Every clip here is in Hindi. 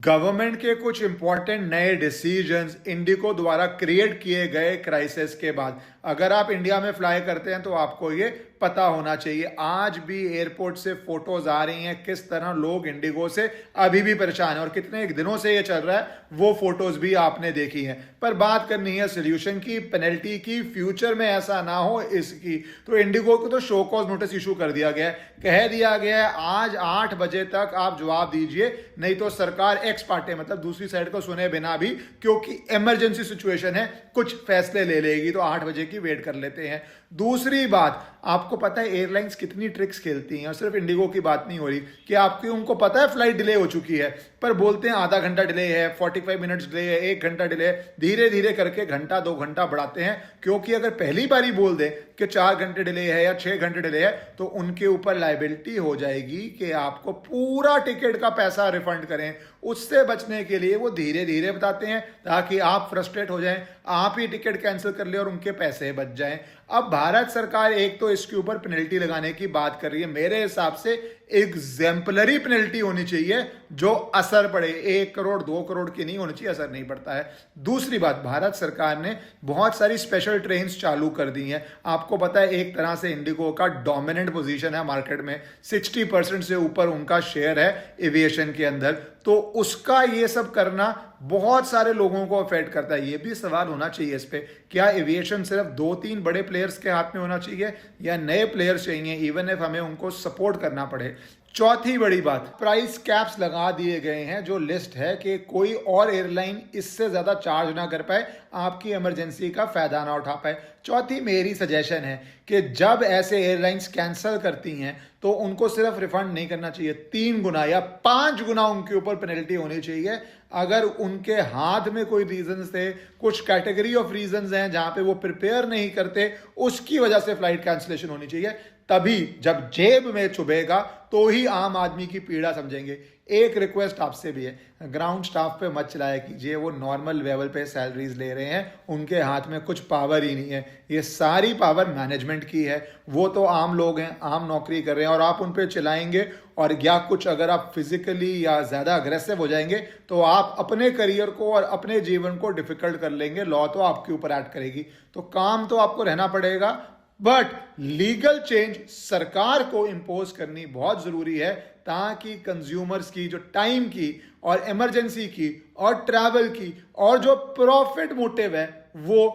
गवर्नमेंट के कुछ इंपॉर्टेंट नए डिसीजंस इंडिगो द्वारा क्रिएट किए गए क्राइसिस के बाद अगर आप इंडिया में फ्लाई करते हैं तो आपको ये पता होना चाहिए। आज भी एयरपोर्ट से फोटोज आ रही हैं किस तरह लोग इंडिगो से अभी भी परेशान हैं और कितने दिनों से ये चल रहा है वो फोटोज भी आपने देखी हैं। पर बात करनी है सोल्यूशन की, पेनल्टी की, फ्यूचर में ऐसा ना हो इसकी। तो इंडिगो को तो शो कॉज नोटिस इशू कर दिया गया है, कह दिया गया है आज 8 बजे तक आप जवाब दीजिए, नहीं तो सरकार एक्स पार्टी मतलब दूसरी साइड को सुने बिना भी, क्योंकि इमरजेंसी सिचुएशन है, कुछ फैसले ले लेगी। तो 8 बजे की वेट कर लेते हैं। दूसरी बात, आपको पता है एयरलाइंस कितनी ट्रिक्स खेलती हैं और सिर्फ इंडिगो की बात नहीं हो रही कि आपकी उनको पता है फ्लाइट डिले हो चुकी है पर बोलते हैं आधा घंटा डिले है, 45 मिनट्स डिले है, 1 घंटा डिले है, धीरे धीरे करके घंटा 2 घंटा बढ़ाते हैं। क्योंकि अगर पहली बारी बोल दें कि 4 घंटे डिले है या 6 घंटे डिले है तो उनके ऊपर लायबिलिटी हो जाएगी कि आपको पूरा टिकट का पैसा रिफंड करें। उससे बचने के लिए वो धीरे धीरे बताते हैं ताकि आप फ्रस्ट्रेट हो जाएं, आप ही टिकट कैंसिल कर ले और उनके पैसे बच जाएं। अब भारत सरकार एक तो इसके ऊपर पेनल्टी लगाने की बात कर रही है। मेरे हिसाब से एग्जाम्पलरी पेनल्टी होनी चाहिए जो असर पड़े, 1 करोड़ 2 करोड़ की नहीं होनी चाहिए, असर नहीं पड़ता है। दूसरी बात, भारत सरकार ने बहुत सारी स्पेशल ट्रेन चालू कर दी हैं। आपको पता है एक तरह से इंडिगो का डोमिनेंट पोजीशन है मार्केट में, 60% से ऊपर उनका शेयर है एविएशन के अंदर। तो उसका ये सब करना बहुत सारे लोगों को अफेक्ट करता है। ये भी सवाल होना चाहिए इस पे, क्या एविएशन सिर्फ 2-3 बड़े प्लेयर्स के हाथ में होना चाहिए या नए प्लेयर्स चाहिए, इवन इफ हमें उनको सपोर्ट करना पड़े। चौथी बड़ी बात, प्राइस कैप्स लगा दिए गए हैं, जो लिस्ट है कि कोई और एयरलाइन इससे ज्यादा चार्ज ना कर पाए, आपकी इमरजेंसी का फायदा ना उठा पाए। चौथी मेरी सजेशन है कि जब ऐसे एयरलाइंस कैंसिल करती हैं तो उनको सिर्फ रिफंड नहीं करना चाहिए, 3 गुना या 5 गुना उनके ऊपर पेनल्टी होनी चाहिए। अगर उनके हाथ में कोई रीजन थे, कुछ कैटेगरी ऑफ रीजंस हैं जहां पे वो प्रिपेयर नहीं करते, उसकी वजह से फ्लाइट कैंसिलेशन होनी चाहिए। तभी जब जेब में चुभेगा तो ही आम आदमी की पीड़ा समझेंगे। एक रिक्वेस्ट आपसे भी है, ग्राउंड स्टाफ पे मत चलाया कीजिए, वो नॉर्मल लेवल पे सैलरीज ले रहे हैं, उनके हाथ में कुछ पावर ही नहीं है। ये सारी पावर मैनेजमेंट की है, वो तो आम लोग हैं, आम नौकरी कर रहे हैं और आप उन पे चिल्लाएंगे और या कुछ अगर आप फिजिकली या ज्यादा अग्रेसिव हो जाएंगे तो आप अपने करियर को और अपने जीवन को डिफिकल्ट कर लेंगे। लॉ तो आपके ऊपर एक्ट करेगी। तो काम तो आपको रहना पड़ेगा, बट लीगल चेंज सरकार को इंपोज करनी बहुत जरूरी है ताकि कंज्यूमर्स की जो टाइम की और इमरजेंसी की और ट्रैवल की और जो प्रॉफिट मोटिव है वो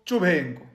चुभे इनको।